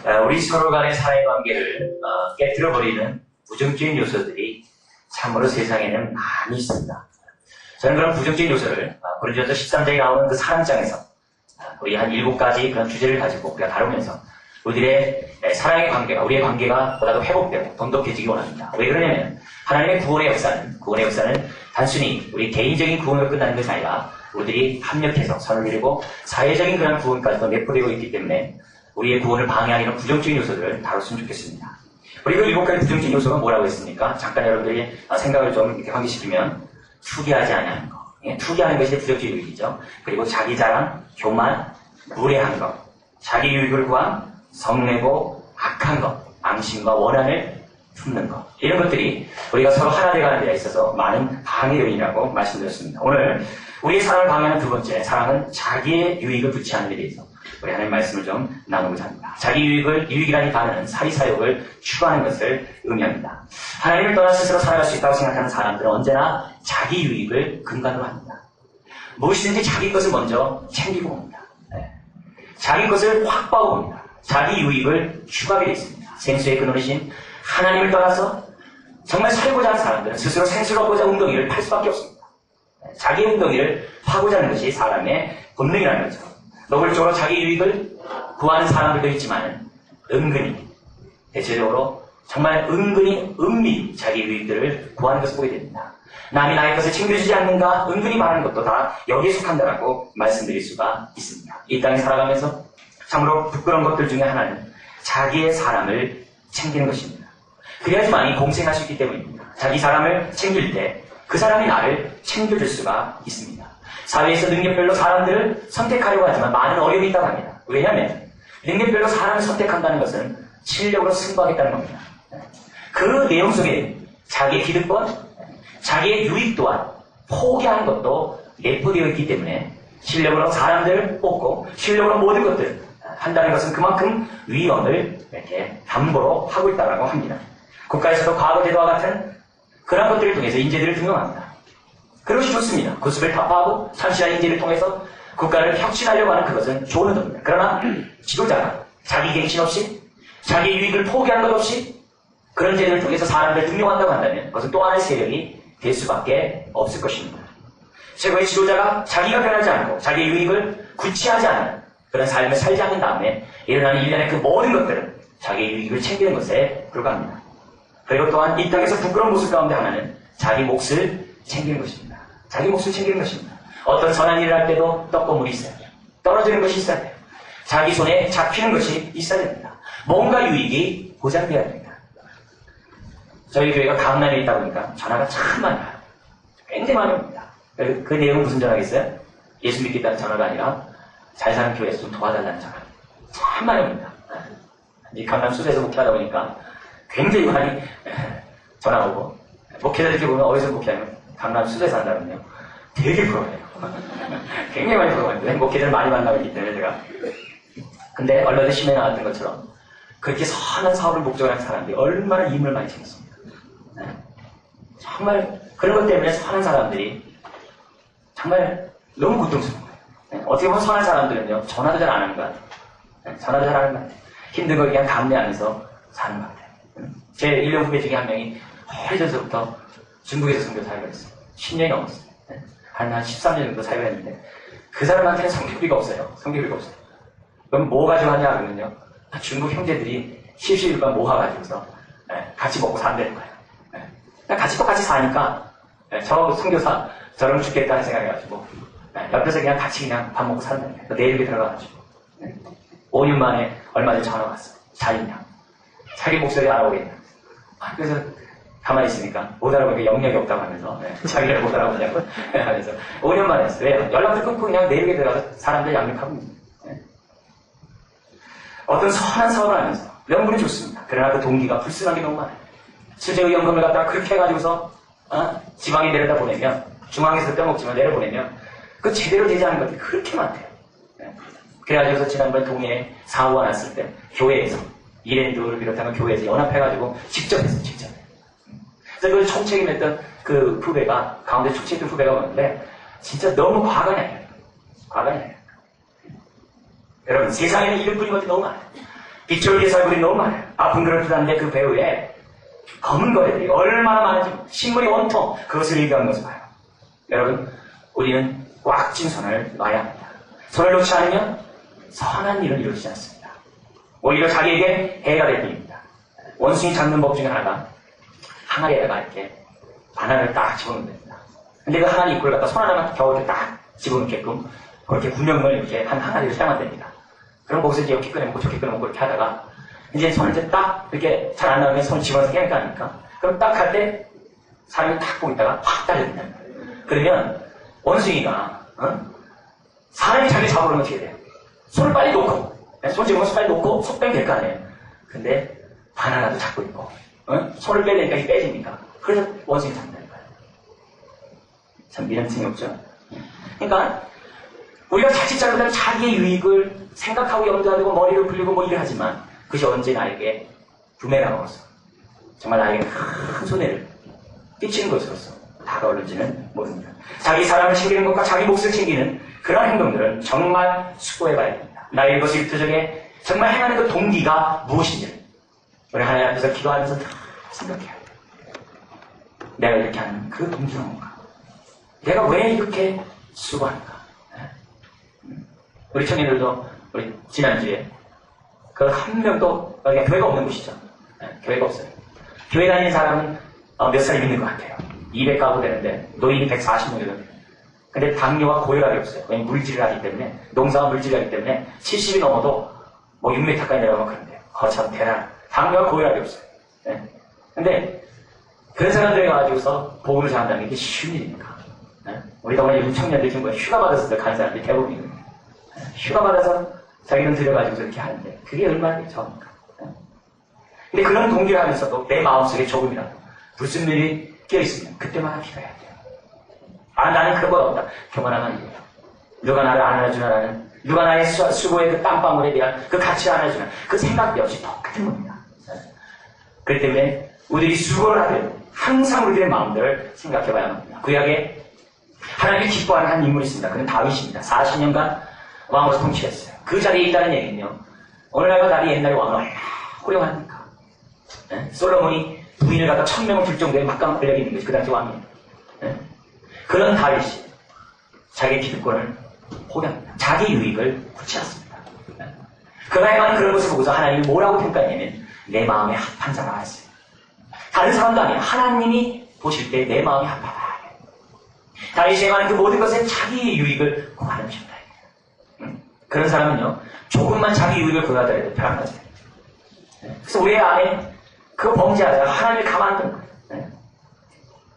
우리 서로 간의 사회 관계를 깨뜨려버리는 부정적인 요소들이 참으로 세상에는 많이 있습니다. 저는 그런 부정적인 요소를 고린도전서 13장에 나오는 그 사랑장에서 우리 한 7가지 그런 주제를 가지고 우리가 다루면서 우리들의 사랑의 관계가, 우리의 관계가 보다 더 회복되고 돈독해지기 원합니다. 왜 그러냐면 하나님의 구원의 역사는 단순히 우리 개인적인 구원으로 끝나는 것이 아니라 우리들이 합력해서 선을 이루고 사회적인 그런 구원까지도 내포되고 있기 때문에 우리의 구원을 방해하는 이런 부정적인 요소들을 다뤘으면 좋겠습니다. 우리 그 7가지 부정적인 요소가 뭐라고 했습니까? 잠깐 여러분들이 생각을 좀 이렇게 환기시키면 투기하지 않는 것. 투기하는 것이 부정적인 유익이죠. 그리고 자기 자랑, 교만, 무례한 것, 자기 유익을 구한 성내고 악한 것, 앙심과 원한을 품는 것. 이런 것들이 우리가 서로 하나 되어가는 데 있어서 많은 방해 요인이라고 말씀드렸습니다. 오늘 우리의 사랑을 방해하는 두 번째, 사랑은 자기의 유익을 구취하는 데 대해서 우리 하나님 말씀을 좀 나누고자 합니다. 자기 유익이라는 단어는 사리사욕을 추구하는 것을 의미합니다. 하나님을 떠나 스스로 살아갈 수 있다고 생각하는 사람들은 언제나 자기 유익을 근간으로 합니다. 무엇이든지 자기 것을 먼저 챙기고 봅니다. 자기 것을 확보하고 봅니다. 자기 유익을 추구하게 되어 있습니다. 생수의 근원이신 하나님을 떠나서 정말 살고자 하는 사람들은 스스로 생수를 얻고자 웅덩이를 팔 수밖에 없습니다. 자기의 웅덩이를 파고자 하는 것이 사람의 본능이라는 거죠. 노골적으로 자기 유익을 구하는 사람들도 있지만 은근히, 대체적으로 정말 은근히 은밀히 자기 유익들을 구하는 것을 보게 됩니다. 남이 나의 것을 챙겨주지 않는가 은근히 말하는 것도 다 여기에 속한다라고 말씀드릴 수가 있습니다. 이 땅에 살아가면서 참으로 부끄러운 것들 중에 하나는 자기의 사람을 챙기는 것입니다. 그래야지만이 공생할 수 있기 때문입니다. 자기 사람을 챙길 때 그 사람이 나를 챙겨줄 수가 있습니다. 사회에서 능력별로 사람들을 선택하려고 하지만 많은 어려움이 있다고 합니다. 왜냐하면 능력별로 사람을 선택한다는 것은 실력으로 승부하겠다는 겁니다. 그 내용 속에 자기의 기득권, 자기의 유익 또한 포기하는 것도 내포되어 있기 때문에 실력으로 사람들을 뽑고 실력으로 모든 것들을 한다는 것은 그만큼 위험을 이렇게 담보로 하고 있다고 합니다. 국가에서도 과거 제도와 같은 그런 것들을 통해서 인재들을 등용합니다. 그것이 좋습니다. 구습을 타파하고 참신한 인재를 통해서 국가를 혁신하려고 하는 그것은 좋은 의도입니다. 그러나 지도자가 자기 갱신 없이 자기 유익을 포기한 것 없이 그런 제도를 통해서 사람들을 등용한다고 한다면 그것은 또 하나의 세력이 될 수밖에 없을 것입니다. 최고의 지도자가 자기가 변하지 않고 자기의 유익을 구취하지 않는 그런 삶을 살지 않는 다음에 일어나는 일련의 그 모든 것들은 자기의 유익을 챙기는 것에 불과합니다. 그리고 또한 이 땅에서 부끄러운 모습 가운데 하나는 자기 몫을 챙기는 것입니다. 자기 몫을 챙기는 것입니다. 어떤 선한 일을 할 때도 떡고물이 있어야 돼요. 떨어지는 것이 있어야 돼요. 자기 손에 잡히는 것이 있어야 됩니다. 뭔가 유익이 보장되어야 됩니다. 저희 교회가 강남에 있다 보니까 전화가 참 많아요. 굉장히 많이 옵니다. 그 내용은 무슨 전화겠어요? 예수 믿겠다는 전화가 아니라 잘 사는 교회에서 좀 도와달라는 전화. 참 많이 옵니다. 이 강남 수도에서 목회하다 보니까 굉장히 많이 전화 오고 목회자 이렇게 보면 어디서 목회하면 강남 수도에서 한다면요. 되게 부러워요. 굉장히 많이 부러워요. 목회자를 많이 만나고 있기 때문에 제가. 근데 얼마 전에 신문에 나왔던 것처럼 그렇게 선한 사업을 목적으로 하는 사람들이 얼마나 임을 많이 챙겼습니다. 정말 그런 것 때문에 선한 사람들이 정말 너무 고통스러운 거예요. 어떻게 보면 선한 사람들은요. 전화도 잘 안 하는 것 같아요. 전화도 잘 안 하는 것 같아요. 힘든 걸 그냥 감내하면서 사는 것 같아요. 제 1년 후배 중에 한 명이 오래전부터 중국에서 선교 사역을 했어요. 10년이 넘었어요. 한 13년 정도 사역을 했는데 그 사람한테는 성교비가 없어요. 성교비가 없어요. 그럼 뭐 가지고 하냐 그러면요. 중국 형제들이 실시일반 모아가지고서 같이 먹고 산다는 거예요. 같이 사니까 저 선교사 저런 죽겠다는 생각해가지고 옆에서 그냥 같이 그냥 밥 먹고 산다는 거예요. 내일에 들어가가지고 5년 만에 얼마 전에 전화가 왔어요. 잘 있냐? 자기 목소리 알아보겠냐? 그래서 가만히 있으니까 못 알아보니까 영역이 없다고 하면서 자기를 못 알아보냐고 하면서 5년 만에 했어요. 왜요? 연락도 끊고 그냥 내일에 들어가서 사람들 양육하고 있는 거예요. 어떤 선한 사업을 하면서 명분이 좋습니다. 그러나 그 동기가 불순한 게 너무 많아요. 수재의연금을 갖다가 그렇게 해가지고서 지방에 내려다 보내면 중앙에서 떼먹지만 내려보내면 그 제대로 되지 않은 것들이 그렇게 많대요. 그래가지고서 지난번 동해에 사고가 났을 때 교회에서 이랜드를 비롯한 교회에서 연합해가지고 직접 했어요. 직접. 그래서 그걸 총책임했던 그 후배가 가운데 총책했던 후배가 오는데 진짜 너무 과간이 아니에요. 과간이 아니에요. 여러분 세상에는 이런 분이 것들이 너무 많아요. 빗줄기에 살구리 너무 많아요. 아픈 그릇 두단데 그 배후에 검은 거래들이 얼마나 많은지 식물이 온통 그것을 일구하는 것을 봐요. 여러분, 우리는 꽉 쥔 손을 놔야 합니다. 손을 놓지 않으면 선한 일을 이루지 않습니다. 오히려 자기에게 해가 될 뿐입니다. 원숭이 잡는 법 중에 하나가 항아리에다가 이렇게 바나나를 딱 집어넣으면 됩니다. 근데 그 항아리 입구를 갖다 손 하나만 겨우 이렇게 딱 집어넣게끔 그렇게 구명을 이렇게 한 항아리를 사용하면 됩니다. 그럼 거기서 이제 이렇게 꺼내먹고 저렇게 꺼내먹고 이렇게 하다가 이제 손을 이제 딱 이렇게 잘 안 나오면 손을 집어넣어서 깨니까 하니까 그럼 딱 할 때 사람이 딱 보고 있다가 확 달려든다. 그러면 원숭이가 사람이 자기 잡으려면 어떻게 돼요? 손을 빨리 놓고 손 집어넣어서 빨리 놓고 속 빼면 될 거 아니에요. 근데 바나나도 잡고 있고 손을 빼려니까 이게 빼집니까? 그래서 원숭이 잡는다는 거예요. 참 미련성이 없죠? 그러니까 우리가 자칫 잘못하면 자기의 유익을 생각하고 염두하고 머리를 굴리고 뭐 일을 하지만 그것이 언제 나에게 부메랑을 와서 정말 나에게 큰 손해를 끼치는 것으로서 다가올는지는 모릅니다. 자기 사람을 챙기는 것과 자기 몫을 챙기는 그런 행동들은 정말 수고해봐야 됩니다. 나의 것을 일터적에 정말 행하는 그 동기가 무엇인지를 우리 하나님 앞에서 기도하면서 다 생각해야 돼요. 내가 이렇게 하는 그 동기가 뭔가? 내가 왜 이렇게 수고하는가? 우리 청년들도 우리 지난주에 그 한 명도 여기가 교회가 없는 곳이죠. 교회가 없어요. 교회 다니는 사람은 몇 살 있는 것 같아요. 200가구 되는데 노인이 140명 되거든요. 근데 당뇨와 고혈압이 없어요. 왜냐면 물질을 하기 때문에 농사와 물질을 하기 때문에 70이 넘어도 뭐 6m까지 내려가면 그런데요. 참 대단. 당뇨와 고혈압이 없어요. 네. 근데 그런 사람들이 가지고서 복음을 전한다는 게 쉬운 일입니까? 네? 우리 동네 요즘 청년들 지금 휴가 받아서 가는 사람들이 대부분이거든요. 네? 휴가 받아서 자기 돈 들여가지고 이렇게 하는데 그게 얼마나 적은가? 네? 근데 그런 동기를 하면서도 내 마음속에 조금이라도 무슨 일이 껴있으면 그때마다 기도해야 돼요. 아, 나는 그거보다 없다. 교만하면 이래요. 누가 나를 안 안아주나라는, 누가 나의 수고의 그 땀방울에 대한 그 가치를 안아주나, 그 생각 역시 똑같은 겁니다. 그렇기 때문에 우리들이 수고를 하되 항상 우리들의 마음들을 생각해봐야 합니다. 구약에 하나님이 기뻐하는 한 인물이 있습니다. 그는 다윗입니다. 40년간 왕으로 통치했어요. 그 자리에 있다는 얘기는요, 오늘날과 달리 옛날에 왕은 얼마나 훌륭합니까? 네? 솔로몬이 부인을 갖다 1000명을 둘 정도의 막강한 권력이 있는 것이 그 당시 왕이에요. 네? 그런 다윗이 자기 기득권을 포기합니다. 자기 유익을 구치 않습니다. 네? 그가 행하는 그런 것을 보고서 하나님이 뭐라고 평가했냐면 내 마음에 합한 자라 했어요. 다른 사람도 아니에요. 하나님이 보실 때 내 마음이 합하다. 다윗이 행하는 그 모든 것에 자기 유익을 구하는 것입니다. 그런 사람은요, 조금만 자기 유익을 구하더라도 벼랑 맞아요. 그래서 우리 안에 그 범죄하다가 하나님을 가만 안 둔다.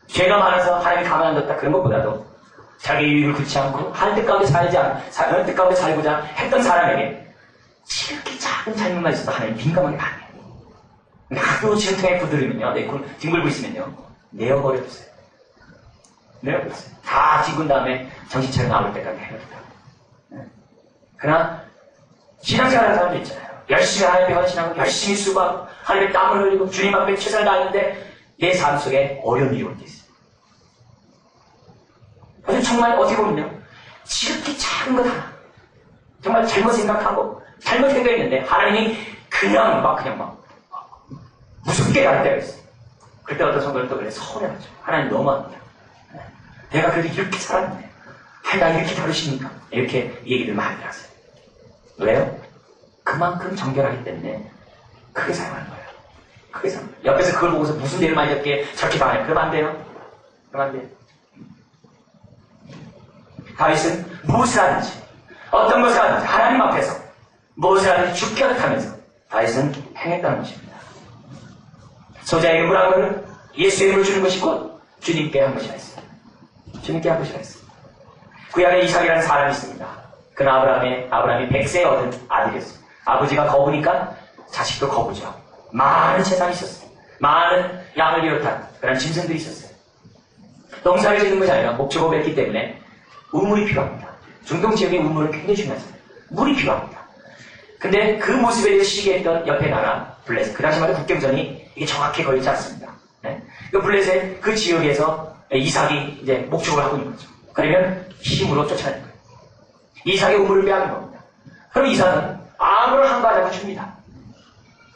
죄가 많아서 하나님을 가만 안 뒀다. 그런 것보다도 자기 유익을 굳지 않고 하는 뜻 가운데 하는 뜻 가운데 살고자 했던 사람에게 지극히 작은 잘못만 있어도 하나님 민감하게 반해요. 하도 진통에 부드르면요, 뒹굴고 있으면요, 내어버려주세요. 내어버렸어요. 다 뒹군 다음에 정신 차려 나올 때까지 해버렸다. 그러나 신앙생활하는 사람도 있잖아요. 열심히 하나님 앞에 헌신하고 열심히 수고하고 하나님의 땀을 흘리고 주님 앞에 최선을 다하는데 내 삶 속에 어려운 일이 올 때 있어요. 그래서 정말 어떻게 보면요, 지극히 작은 것 하나 정말 잘못 생각하고 잘못 생각했는데 하나님이 그냥 무섭게 할 때가 있어요. 그때 어떤 성도는 또 그래 서운해하죠. 하나님 너무합니다. 내가 그래도 이렇게 살았는데 나 이렇게 다루십니까? 이렇게 얘기를 많이 하세요. 왜요? 그만큼 정결하기 때문에 크게 사용하는 거예요. 크게 사용. 옆에서 그걸 보고서 무슨 일을 많이 잡게 저렇게 당해요. 그러면 안 돼요. 그러면 안 돼요. 다윗은 무엇을 하든지 어떤 것을 하든지 하나님 앞에서 무엇을 하든지 죽게 하면서 다윗은 행했다는 것입니다. 소자에게 물한 것은 예수의 힘을 주는 것이고 주님께 한 것이라 했어요. 주님께 한 것이라 했어요. 구약에 이삭이라는 사람이 있습니다. 그는 아브라함이 100세에 얻은 아들이었어요. 아버지가 거부니까 자식도 거부죠. 많은 재산이 있었어요. 많은 양을 비롯한 그런 짐승들이 있었어요. 농사를 짓는 것이 아니라 목축업을 했기 때문에 우물이 필요합니다. 중동 지역의 우물은 굉장히 중요하잖아요. 물이 필요합니다. 근데 그 모습에 대해서 시기했던 옆에 나라 블레셋, 그 당시만 해도 국경선이 이게 정확히 걸리지 않습니다. 네? 그 블레셋 그 지역에서 이삭이 이제 목축을 하고 있는 거죠. 그러면 힘으로 쫓아내는 거예요. 이삭의 우물을 빼앗는 겁니다. 그럼 이삭은 아무런 한가하지 않고 줍니다.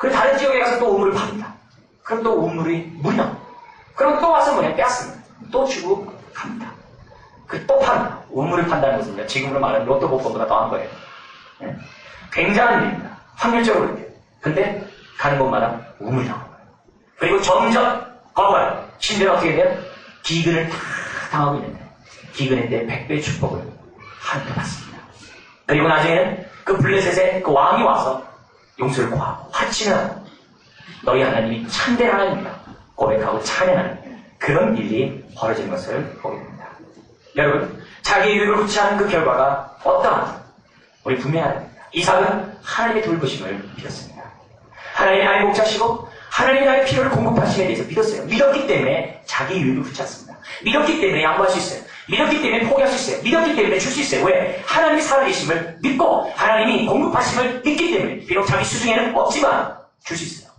그리고 다른 지역에 가서 또 우물을 팝니다. 그럼 또 우물이 물이 나옵니다. 그럼 또 와서 뭐냐, 뺐습니다. 또 주고 갑니다. 그 또 팝니다. 우물을 판다는 것은요, 지금으로 말하는 로또 복권보다 더한 거예요. 네? 굉장한 일입니다. 확률적으로 이렇게. 근데 가는 곳마다 우물이 나오는 거예요. 그리고 점점 거부하는, 심지어는 어떻게 돼요? 기근을 다 당하고 있는데, 기근의 때 100배의 축복을 하나님께 받습니다. 그리고 나중에는 그 블레셋의 그 왕이 와서 용서를 구하고 화친을 하고 너희 하나님이 참된 하나님이다 고백하고 찬양하는 그런 일이 벌어지는 것을 보게 됩니다. 여러분, 자기의 유익을 구치하는 그 결과가 어떠한지 우리 분명해야 됩니다. 이삭은 하나님의 돌보심을 믿었습니다. 하나님이 나의 목자시고 하나님이 나의 필요를 공급하시는 데 대해서 믿었어요. 믿었기 때문에 자기 유익을 구치했습니다. 믿었기 때문에 양보할 수 있어요. 믿었기 때문에 포기할 수 있어요. 믿었기 때문에 줄 수 있어요. 왜? 하나님이 살아계심을 믿고 하나님이 공급하심을 믿기 때문에 비록 자기 수중에는 없지만 줄 수 있어요.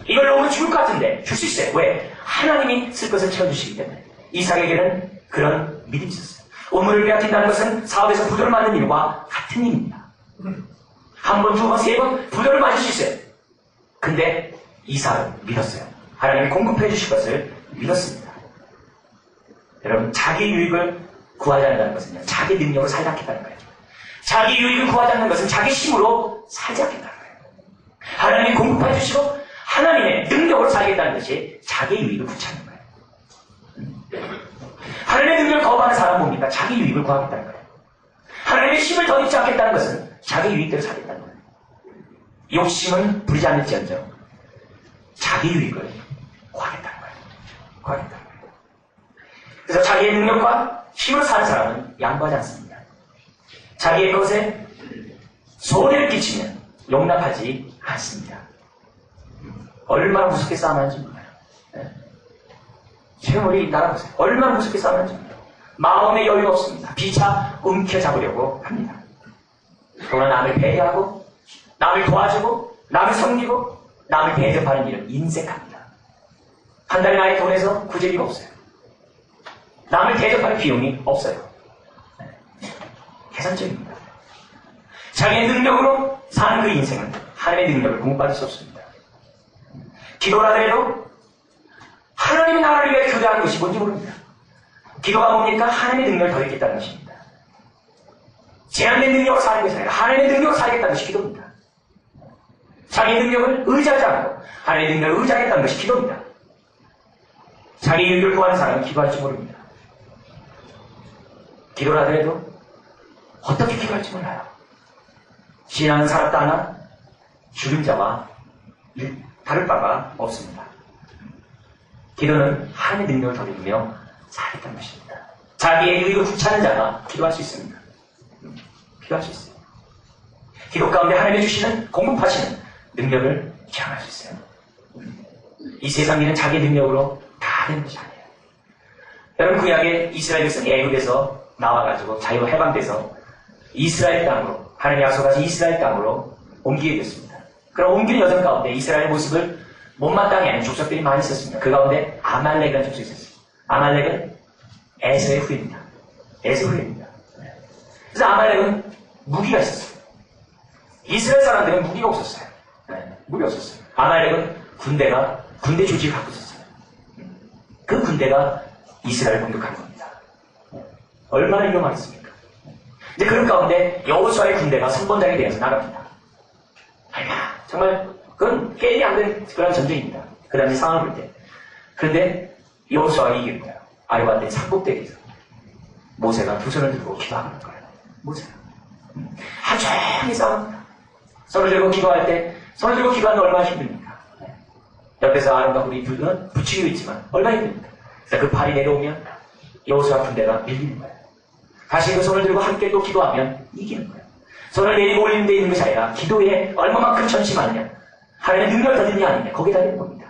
이걸 너무 죽을 것 같은데 줄 수 있어요. 왜? 하나님이 쓸 것을 채워주시기 때문에. 이삭에게는 그런 믿음이 있었어요. 우물을 빼앗긴다는 것은 사업에서 부도를 맞는 일과 같은 일입니다. 한 번, 두 번, 세 번 부도를 맞을 수 있어요. 근데 이삭은 믿었어요. 하나님이 공급해 주실 것을 믿었습니다. 여러분, 자기 유익을 구하지 않는다는 것은요, 자기 능력으로 살지 않겠다는 거예요. 자기 유익을 구하지 않는 것은 자기 힘으로 살지 않겠다는 거예요. 하나님이 공급해 주시고 하나님의 능력으로 살겠다는 것이 자기 유익을 구하는 거예요. 하나님의 능력을 거부하는 사람은 뭡니까? 자기 유익을 구하겠다는 거예요. 하나님의 힘을 더 입지 않겠다는 것은 자기 유익대로 살겠다는 거예요. 욕심은 부리지 않을지언정 자기 유익을 구하겠다는 거예요. 구하겠다는 거예요. 그래서 자기의 능력과 힘으로 사는 사람은 양보하지 않습니다. 자기의 것에 손해를 끼치면 용납하지 않습니다. 얼마나 무섭게 싸움하는지 몰라요. 네. 지금 우리 나라 보세요. 얼마나 무섭게 싸움하는지 몰라요. 마음의 여유가 없습니다. 비차 움켜잡으려고 합니다. 또는 남을 배려하고 남을 도와주고 남을 섬기고 남을 대접하는 일을 인색합니다. 한 달에 나의 돈에서 구제비가 없어요. 남을 대접할 비용이 없어요. 계산적입니다. 자기의 능력으로 사는 그 인생은 하나님의 능력을 공급받을 수 없습니다. 기도를 하더라도 하나님의 나라를 위해 교대하는 것이 뭔지 모릅니다. 기도가 뭡니까? 하나님의 능력을 더했겠다는 것입니다. 제한된 능력으로 사는 것이 아니라 하나님의 능력으로 살겠다는 것이 기도입니다. 자기 능력을 의지하지 않고 하나님의 능력을 의지하겠다는 것이 기도입니다. 자기 유익을 구하는 사람은 기도할지 모릅니다. 기도를 하더라도 어떻게 기도할지 몰라요. 신앙은 살았다 하나 죽은 자와 다를 바가 없습니다. 기도는 하나님의 능력을 더듬으며 살겠다는 것입니다. 자기의 유익을 구치하는 자가 기도할 수 있습니다. 기도할 수 있어요. 기도 가운데 하나님이 주시는 공급하시는 능력을 경험할 수 있어요. 이 세상 일은 자기 능력으로 다 되는 것이 아니에요. 여러분, 구약에 이스라엘 백성이 애굽에서 나와가지고 자유로 해방돼서 이스라엘 땅으로, 하나님이 약속하신 이스라엘 땅으로 옮기게 됐습니다. 그럼 옮기는 여정 가운데 이스라엘의 모습을 못마땅해 하는 족속들이 많이 있었습니다. 그 가운데 아말렉이라는 족속이 있었어요. 아말렉은 에서의 후예입니다. 에서의 후예입니다. 그래서 아말렉은 무기가 있었어요. 이스라엘 사람들은 무기가 없었어요. 무기가 없었어요. 아말렉은 군대 조직을 갖고 있었어요. 그 군대가 이스라엘을 공격한 겁니다. 얼마나 위험하겠습니까? 이제 그런 가운데 여호수아의 군대가 선봉장이 되어서 나갑니다. 정말 그건 게임이 안 되는 그런 전쟁입니다. 그 당시 상황을 볼 때. 그런데 여호수아가 이기는 거예요. 아이와 때 산꼭대기에서 모세가 두 손을 들고 기도하는 거예요. 모세가 하루 종일 싸웁니다. 손을 들고 기도할 때 손을 들고 기도하는 게 얼마나 힘듭니까? 옆에서 아론과 우리 둘은 붙이고 있지만 얼마나 힘듭니까? 그래서 그 팔이 내려오면 여호수아 군대가 밀리는 거예요. 다시 그 손을 들고 함께 또 기도하면 이기는 거예요. 손을 내리고 올리는 데 있는 것이 아니라 기도에 얼마만큼 전심하느냐, 하나님의 능력을 더느냐 아니냐, 거기에 달리는 겁니다.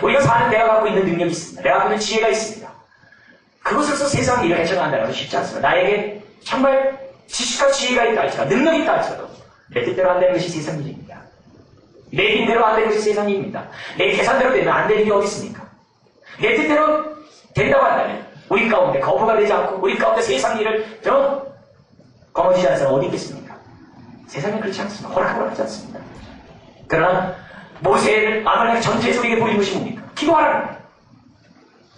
우리가 사는 내가 갖고 있는 능력이 있습니다. 내가 갖고 있는 지혜가 있습니다. 그것으로서 세상 일을 헤쳐나간다는 것은 쉽지 않습니다. 나에게 정말 지식과 지혜가 있다 할지라도, 능력이 있다 할지라도 내 뜻대로 안 되는 것이 세상 일입니다. 내 힘대로 안 되는 것이 세상 일입니다. 내 계산대로 되면 안 되는 게 어디 있습니까? 내 뜻대로 된다고 한다면 우리 가운데 거부가 되지 않고 우리 가운데 세상 일을 거머쥐지 않는 사람은 어디 있겠습니까? 세상은 그렇지 않습니다. 허락하지 않습니다. 그러나 모세를 아말렉 전투에서 우리에게 보여준 것이 뭡니까? 기도하라.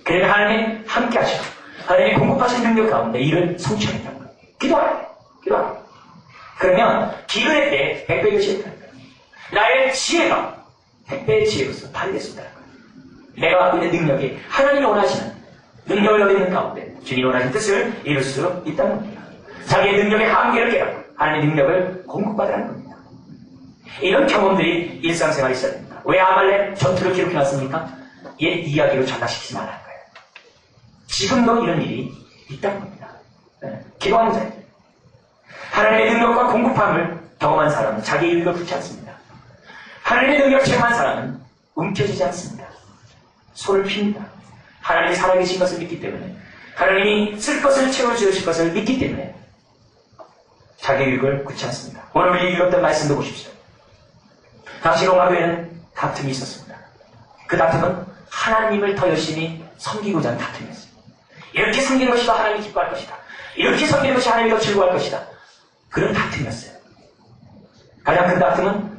그러면 하나님 함께 하시고 하나님이 공급하신 능력 가운데 이를 성취하겠다는 거예요. 기도하라. 기도하라. 그러면 기도할 때 100배의 것이 있다는 거예요. 나의 지혜가 100배의 지혜로서 발휘됐습니다. 내가 갖고 있는 능력이 하나님이 원하시는 능력을 얻는 가운데 주님이 원하시는 뜻을 이룰 수 있다는 겁니다. 자기의 능력의 한계를 깨닫고 하나님의 능력을 공급받으라는 겁니다. 이런 경험들이 일상생활에 있어야 됩니다. 왜 아말렉 전투를 기록해놨습니까? 옛 이야기로 전락시키지 말라는 거예요. 지금도 이런 일이 있다는 겁니다. 기도하는 자예요. 하나님의 능력과 공급함을 경험한 사람은 자기 유익을 붙지 않습니다. 하나님의 능력을 체험한 사람은 움켜쥐지 않습니다. 손을 핍니다. 하나님이 살아계신 것을 믿기 때문에, 하나님이 쓸 것을 채워주실 것을 믿기 때문에 자기 유익을 굳지 않습니다. 오늘 우리 읽었던 말씀도 보십시오. 당시 로마교회는 다툼이 있었습니다. 그 다툼은 하나님을 더 열심히 섬기고자 하는 다툼이었습니다. 이렇게 섬기는 것이 더 하나님이 기뻐할 것이다. 이렇게 섬기는 것이 하나님이 더 즐거워할 것이다. 그런 다툼이었어요. 가장 큰 다툼은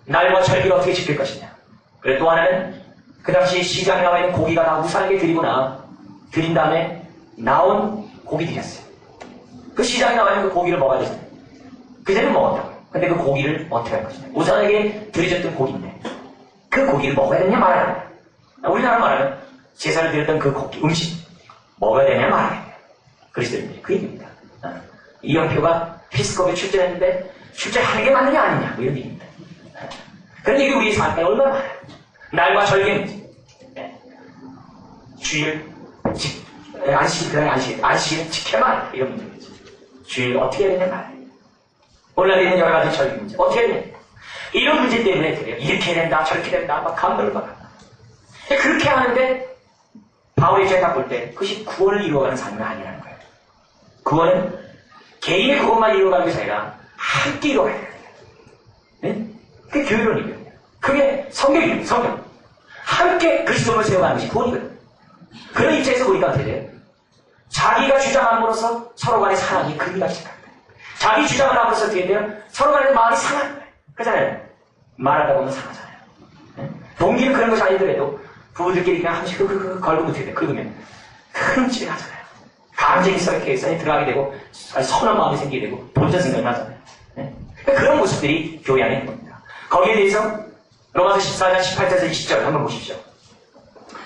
날과 절기를 어떻게 지킬 것이냐. 그리고 또 하나는 그 당시 시장에 나와 있는 고기가 다 우상에게 드린 다음에 나온 고기들이었어요. 그 시장에 나와 있는 그 고기를 먹어야 되잖아요. 그제는 먹었다고. 근데 그 고기를 어떻게 할 것이냐. 우상에게 드려졌던 고기인데 그 고기를 먹어야 되냐 말아야 되냐. 우리나라 말하면 제사를 드렸던 그 고기, 음식 먹어야 되냐 말아야 되냐. 그리스도인들이 그 얘기입니다. 이영표가 피스컵에 출전했는데 출전하는 게 맞느냐 아니냐 뭐 이런 얘기입니다. 그런 얘기 우리 삶에 얼마나 많아요. 날과 절개 문제, 주일 안식일을 지켜라 이런 문제겠죠. 주일 어떻게 해야 되냐 말이에요. 오늘날 있는 여러 가지 절개 문제 어떻게 해야 되냐. 이런 문제 때문에 그래요. 이렇게 해야 된다 저렇게 된다 막 감동을 받아. 그렇게 하는데 바울의 제가 볼 때 그것이 구원을 이루어가는 삶이 아니라는 거예요. 구원은 개인의 구원만 이루어가는 것이 아니라 함께 이루어가야 돼요. 네? 그게 교회론이거든요. 그게 성경이에요. 성경. 함께 그리스도를 세워가는 것이 구원이거든요. 그런 입장에서 우리가 어떻게 돼요? 자기가 주장함으로써 서로 간의 사랑이 금이가 시작합니다. 자기 주장을 함으로써 어떻게 돼요? 서로 간의 마음이 상하는 거예요. 그렇잖아요. 말하다 보면 상하잖아요. 네? 동기는 그런 것이 아니더라도 부부들끼리 그냥 한 번씩 걸고 어떻게 돼요? 긁으면 흠집이 나잖아요. 감정이 썩게 들어가게 되고 선한 마음이 생기게 되고 본전 생각이 나잖아요. 네? 그런 모습들이 교회 안에 있는 겁니다. 거기에 대해서 로마서 14장 18절에서 20절 한번 보십시오.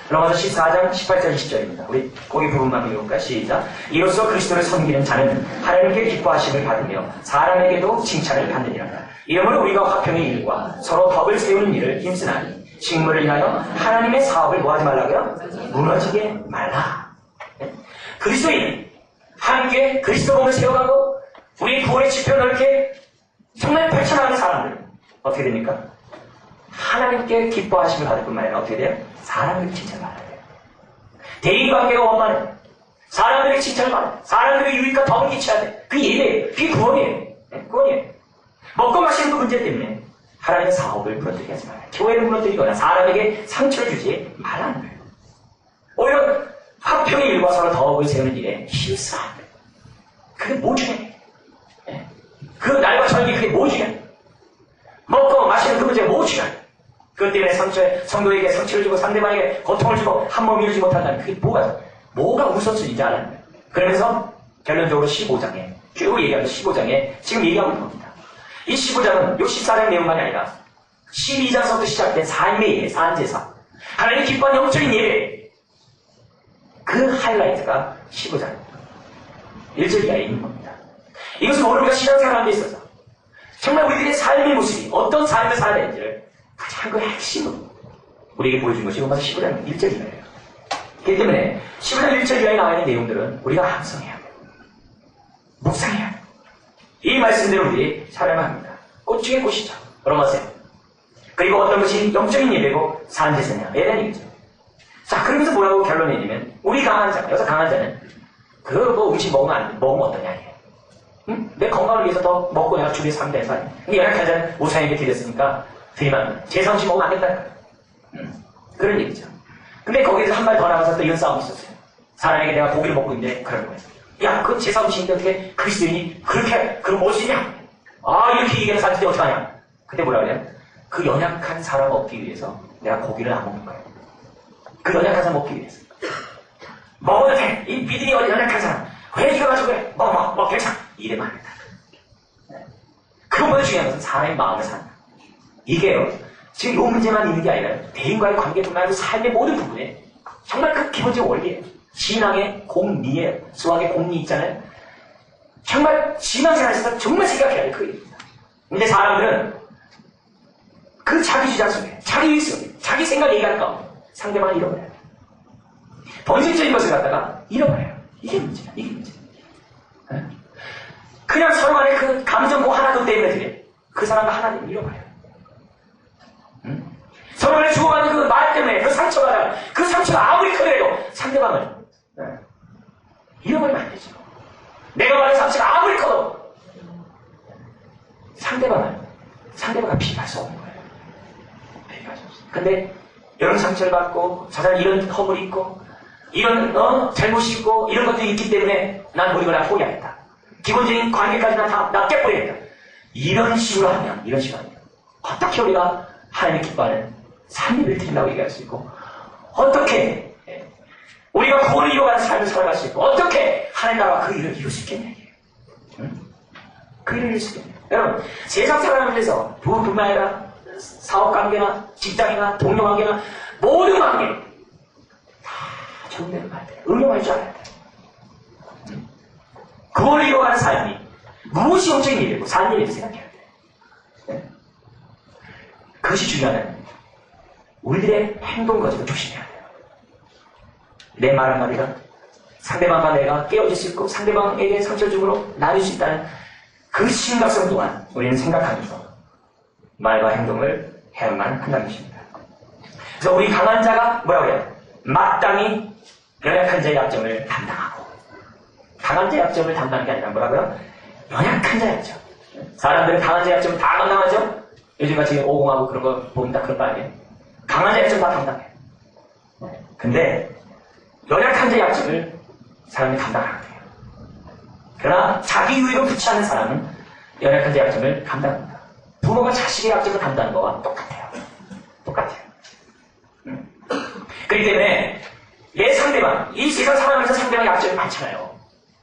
로마서 14장 18절 20절입니다. 우리 거기 부분만 읽어볼까요? 시작. 이로써 그리스도를 섬기는 자는 하나님께 기뻐하심을 받으며 사람에게도 칭찬을 받느니라. 이러므로 우리가 화평의 일과 서로 덕을 세우는 일을 힘쓰나니 식물을 인하여 하나님의 사업을 뭐하지 말라고요? 무너지게 말라. 그리스도인 함께 그리스도 몸을 세워가고 우리 구원의 지표 넓게 정말 펼쳐나가는 사람들 어떻게 됩니까? 하나님께 기뻐하심을 받을 뿐만 아니라 어떻게 돼요? 사람들에게 칭찬을 받아야 돼요. 대인관계가 원만해. 사람들에게 칭찬을 받아요. 사람들에게 유익과 덕을 끼쳐야 돼. 그게 예배예요. 그게 구원이에요. 네, 구원이에요. 먹고 마시는 그 문제 때문에 하나님의 사업을 무너뜨리게 하지 말아요. 교회를 무너뜨리거나 사람에게 상처를 주지 말라는 거예요. 오히려 화평의 일과 서로 덕을 세우는 일에 힘쓰라. 그게 뭐 중요해요? 네. 그 날과 절기 그게 뭐 중요해요? 먹고 마시는 그 문제가 뭐 중요해요? 그것 때문에 성도에게 상처를 주고 상대방에게 고통을 주고 한 몸 이루지 못한다면 그게 뭐가 우선순위인지 알아야 돼요. 그러면서 결론적으로 15장에 쭉 얘기하는 15장에 지금 얘기하고 있는 겁니다. 이 15장은 요 14장 내용만이 아니라 12장서부터 시작된 사임의 예배, 사안제사 하나님 기뻐하는 영적인 예배 그 하이라이트가 15장입니다. 1절 이하에 있는 겁니다. 이것은 오늘 우리가 신앙생활하는 데 있어서 정말 우리들의 삶의 모습이 어떤 삶을 살아야 되는지를 가장 그 핵심으로 우리에게 보여준 것이 로마서 15장 1절 이하예요. 그렇기 때문에 15장 1절 이하에 나와 있는 내용들은 우리가 함성해야 돼요. 묵상해야 돼요. 이 말씀대로 우리 살아야 합니다. 꽃 중에 꽃이죠. 로마서. 그리고 어떤 것이 영적인 예배고 사안제사냐에 대한 얘기죠. 자, 그러면서 뭐라고 결론을 내리면 우리 강한 자, 여기서 강한 자는 그 뭐 음식 먹으면 어떠냐 이게. 응? 내 건강을 위해서 더 먹고 내가 주위에 살면 되는 거 아니야. 근데 연약한 자는 우상에게 드렸으니까 드리면 안 돼. 제사 음식 먹으면 안 된다니까. 그런 얘기죠. 근데 거기서 한 발 더 나가서 또 이런 싸움이 있었어요. 사람에게 내가 고기를 먹고 있는데 그런 거예요. 야, 그건 제사 음식인데 어떻게 그리스도인이 그렇게 그런 멋이냐? 아, 이렇게 얘기하는 사람인데 어떡하냐? 그때 뭐라 그래요? 그 연약한 사람 얻기 위해서 내가 고기를 안 먹는 거예요. 그 연약한 사람 먹기 위해서. 먹어도 돼. 이 믿음이 연약한 사람. 왜 이거 가지고 그래? 먹어, 괜찮아. 이래만 안 된다. 그것보다 중요한 것은 사람의 마음을 산다. 이게요. 지금 이 문제만 있는 게 아니라 대인과의 관계뿐만 아니라 삶의 모든 부분에 정말 그 기본적인 원리예요. 신앙의 공리예요. 수학의 공리 있잖아요. 정말 신앙생활에서 정말 생각해야 돼. 그 일입니다. 근데 사람들은 그 자기 주장 속에, 자기 일 속에, 자기 생각 얘기하는 가운데 상대방을 잃어버려요. 본질적인 것을 갖다가 잃어버려요. 이게 문제야. 이게 문제야. 그냥 서로 간에 그 감정고 하나도 때문에 그래. 그 사람과 하나 되면 잃어버려요. 서로 간에 주고받는 그 말 때문에 그 상처가 그 상처가 아무리 크더라도 상대방을 잃어버리면 안 되죠. 내가 받은 상처가 아무리 커도 상대방을 비교할 수 없는 거예요. 비교할 수 없어요. 근데 이런 상처를 받고 저 사람 이런 허물이 있고 이런 잘못이 있고 이런 것들이 있기 때문에 난 모든 걸 다 포기하겠다. 기본적인 관계까지 다 깨버리겠다. 이런 식으로 하면 어떻게 우리가 하나님의 기뻐하는 삶을 드린다고 얘기할 수 있고 어떻게 우리가 구원을 이루어가는 삶을 살아갈 수 있고 어떻게 하나님 나라와 그 일을 이룰 수 있겠냐. 그 일을 이룰 수 있겠냐. 여러분 세상 살아가면서 부부뿐만 아니라 사업관계나 직장이나 동료관계나 모든 관계 다 정대로 가야 돼. 응용할 줄 알아야 돼. 구원을 이루어가는 삶이 무엇이 영적인 일이고 사는 일이라고 생각해야 돼. 그것이 중요하다는 겁니다. 우리들의 행동 가지고 조심해야 돼요. 내 말 한마디가 상대방과 내가 깨어질 수 있고 상대방에게 상처를 주므로 나눌 수 있다는 그 심각성 또한 우리는 생각하면서 말과 행동을 해야만 한다는 것입니다. 그래서 우리 강한 자가 뭐라고 해요? 마땅히 연약한 자의 약점을 담당하고 강한 자의 약점을 담당하는 게 아니라 뭐라고요? 연약한 자의 약점. 사람들은 강한 자의 약점을 다 감당하죠? 요즘같이 오공하고 그런 거 보면 다 그런 거 아니에요? 강한 자의 약점 다 감당해요. 근데 연약한 자의 약점을 사람이 감당하는 거예요. 그러나 자기 유익을 붙지 않는 사람은 연약한 자의 약점을 감당합니다. 부모가 자식의 약점을 감당하는 거와 똑같아요. 그렇기 때문에 내 상대방, 이 세상 살아가면서 상대방의 약점이 많잖아요.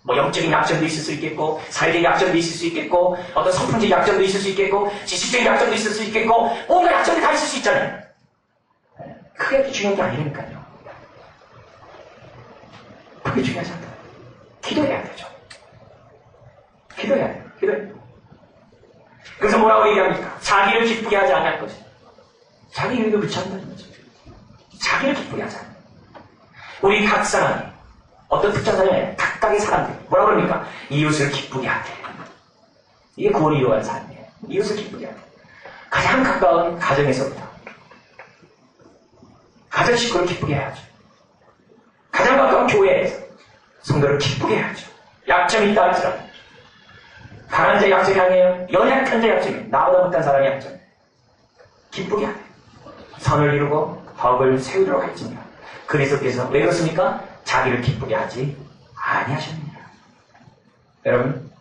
뭐 영적인 약점도 있을 수 있겠고 사회적인 약점도 있을 수 있겠고 어떤 성품적인 약점도 있을 수 있겠고 지식적인 약점도 있을 수 있겠고 온갖 약점이 다 있을 수 있잖아요. 그게 중요한 게 아니니까요. 그게 중요하지 않다. 기도해야 되죠. 기도해야 돼요. 기도해야 돼요. 그래서 뭐라고 얘기합니까? 자기를 기쁘게 하지 않을 것이. 자기 유익을 붙지 않는다는 거죠. 자기를 기쁘게 하지 않는. 우리 각 사람이 어떤 특정 사람이 각각의 사람들 뭐라고 그럽니까? 이웃을 기쁘게 하되. 이게 구원을 이루어가는 삶이에요. 이웃을 기쁘게 하되. 가장 가까운 가정에서부터 가정 식구를 기쁘게 해야죠. 가장 가까운 교회에서 성도를 기쁘게 해야죠. 약점이 있다 할지라도 강한 자의 약점이 아니에요. 연약한 자의 약점이 나보다 못한 사람의 약점. 기쁘게 하되 선을 이루고 법을 세우도록 할지니라. 그리스도께서 왜 그렇습니까? 자기를 기쁘게 하지 아니하셨느니라. 여러분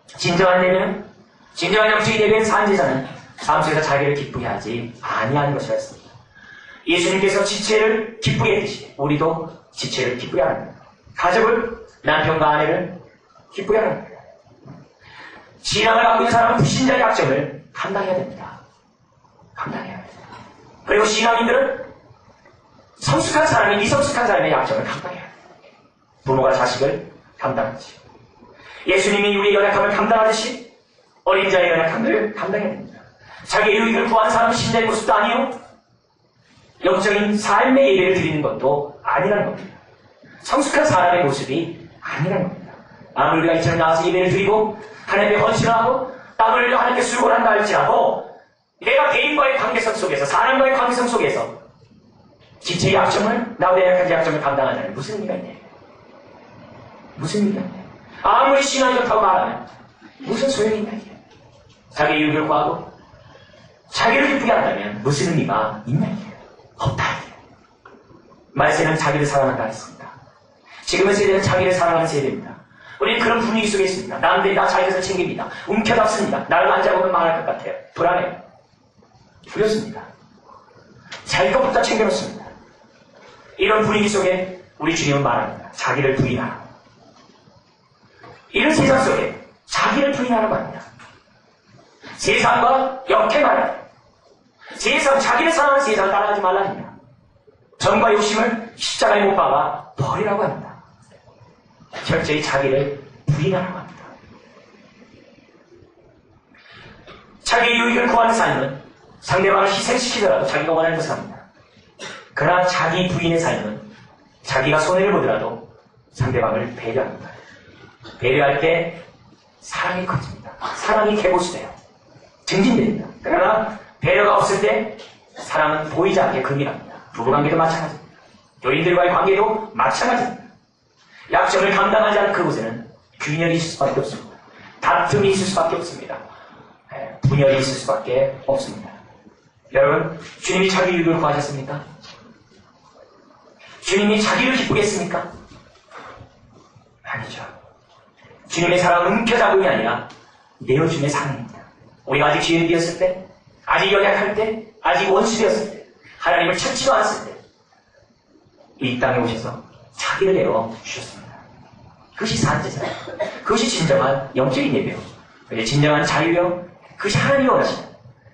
진정한 예배는 진정한 영적인 예배의 산지자는 삶 속에서 자기를 기쁘게 하지 아니하는 것이었습니다. 예수님께서 지체를 기쁘게 했듯이 우리도 지체를 기쁘게 하는 겁니다. 가족을 남편과 아내를 기쁘게 하는 겁니다. 신앙을 갖고 있는 사람은 불신자의 약점을 감당해야 됩니다. 감당해야 됩니다. 그리고 신앙인들은 성숙한 사람이 미성숙한 사람의 약점을 감당해야 돼요. 부모가 자식을 감당하지. 예수님이 우리의 연약함을 감당하듯이 어린 자의 연약함을 감당해야 됩니다. 자기의 유익을 구하는 사람은 신자의 모습도 아니요 영적인 삶의 예배를 드리는 것도 아니라는 겁니다. 성숙한 사람의 모습이 아니라는 겁니다. 아무리 우리가 이처럼 나와서 예배를 드리고 하나님께 헌신하고 땀을 흘려 하나님께 수고를 한다 할지라도 내가 개인과의 관계성 속에서 사람과의 관계성 속에서 지체의 약점을 나보다 약한 약점을 감당하자면 무슨 의미가 있냐? 무슨 의미가 있냐? 아무리 신앙이 좋다고 말하면 무슨 소용이 있냐? 자기의 유익을 구하고 자기를 기쁘게 한다면 무슨 의미가 있냐? 없다. 말세는 자기를 사랑한다 했습니다. 지금의 세대는 자기를 사랑하는 세대입니다. 우리는 그런 분위기 속에 있습니다. 남들이 나 자기 것을 챙깁니다. 움켜잡습니다. 나를 만져보면 망할 것 같아요. 불안해요. 두렵습니다. 자기 것부터 챙겨놓습니다. 이런 분위기 속에 우리 주님은 말합니다. 자기를 부인하라. 이런 세상 속에 자기를 부인하라고 합니다. 세상과 역행하라. 자기를 사랑하는 세상을 따라가지 말라니까. 정과 욕심을 십자가에 못 박아 버리라고 합니다. 철저히 자기를 부인하라고 합니다. 자기의 유익을 구하는 삶은 상대방을 희생시키더라도 자기가 원하는 것을 합니다. 그러나 자기 부인의 삶은 자기가 손해를 보더라도 상대방을 배려합니다. 배려할 때 사랑이 커집니다. 사랑이 개보수돼요. 증진됩니다. 그러나 배려가 없을 때 사랑은 보이지 않게 금이랍니다. 부부관계도 마찬가지입니다. 교인들과의 관계도 마찬가지입니다. 약점을 감당하지 않은 그곳에는 균열이 있을 수밖에 없습니다. 다툼이 있을 수밖에 없습니다. 분열이 있을 수밖에 없습니다. 여러분, 주님이 자기 유익을 구하셨습니까? 주님이 자기를 기쁘게 했습니까? 아니죠. 주님의 사랑은 움켜잡음이 아니라 내어줌의 사랑입니다. 우리가 아직 죄인이었을 때, 아직 연약할 때, 아직 원수되었을 때, 하나님을 찾지도 않았을 때 이 땅에 오셔서 자기를 내어 주셨습니다. 그것이 산제잖아요. 그것이 진정한 영적인 예배요. 진정한 자유요. 그것이 하나님이 원하시는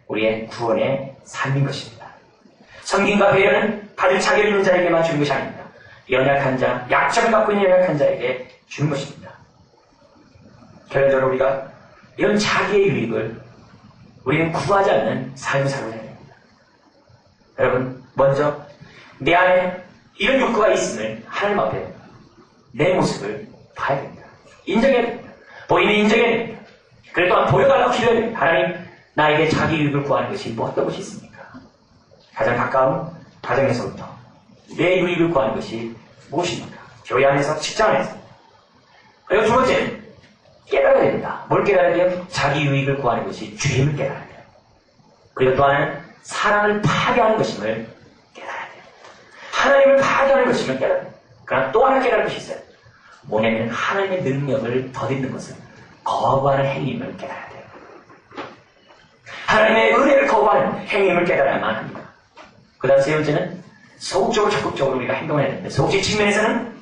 우리의 구원의 삶인 것입니다. 섬김과 배려는 받을 자격 있는 자에게만 주는 것이 아닙니다. 연약한 자, 약점을 갖고 있는 연약한 자에게 주는 것입니다. 결론적으로 우리가 이런 자기의 유익을 우리는 구하지 않는 삶을 살아야 됩니다. 여러분, 먼저 내 안에 이런 욕구가 있음을 하나님 앞에 내 모습을 봐야 됩니다. 인정해야 됩니다. 보이면 인정해야 됩니다. 그래 또한 보여달라고 기도해야 됩니다. 하나님, 나에게 자기 유익을 구하는 것이 뭐 어떤 것이 있습니까? 가장 가까운 가정에서부터 내 유익을 구하는 것이 무엇입니까? 교회 안에서, 직장 안에서. 그리고 두 번째는 깨달아야 됩니다. 뭘 깨달아야 돼요? 자기 유익을 구하는 것이 주임을 깨달아야 돼요. 그리고 또 하나는 사랑을 파괴하는 것임을 깨달아야 돼요. 하나님을 파괴하는 것임을 깨달아야 돼요. 그러나 또 하나 깨달은 것이 있어요. 뭐냐면 하나님의 능력을 덧입는 것은 거부하는 행위임을 깨달아야 돼요. 하나님의 은혜를 거부하는 행위임을 깨달아야만 합니다. 그 다음 세 번째는 소극적으로 적극적으로 우리가 행동해야 됩니다. 소극적 측면에서는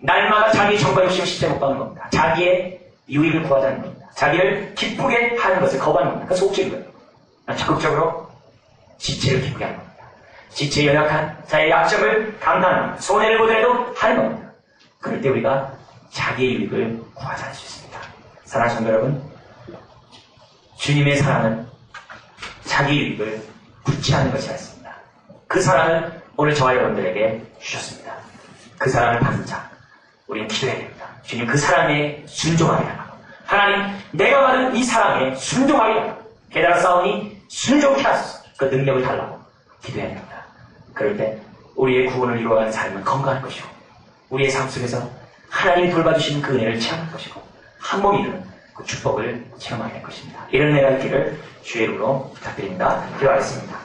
날마다 자기의 정과 욕심을 십자가에 못 박는 겁니다. 자기의 유익을 구하자는 겁니다. 자기를 기쁘게 하는 것을 거부하는 겁니다. 그건 소극적인 거예요. 적극적으로 지체를 기쁘게 하는 겁니다. 지체에 연약한 자의 약점을 감당하는 겁니다. 손해를 보더라도 하는 겁니다. 그럴 때 우리가 자기의 유익을 구하지 않을 수 있습니다. 사랑하는 성도 여러분, 주님의 사랑은 자기 유익을 굳지 않는 것이 아닙니다. 그 사랑을 오늘 저와 여러분들에게 주셨습니다. 그 사랑을 받은 자, 우리는 기도해야 됩니다. 주님, 그 사랑에 순종하리라. 하나님, 내가 받은 이 사랑에 순종하리라. 깨달아 싸우니 순종케 하소서. 그 능력을 달라고 기도해야 됩니다. 그럴 때 우리의 구원을 이루어가는 삶은 건강할 것이고, 우리의 삶 속에서 하나님이 돌봐주시는 그 은혜를 체험할 것이고, 한 몸이 이루는 그 축복을 체험하게 될 것입니다. 이런 은혜가 있기를 주의 이름으로 부탁드립니다. 기도하겠습니다.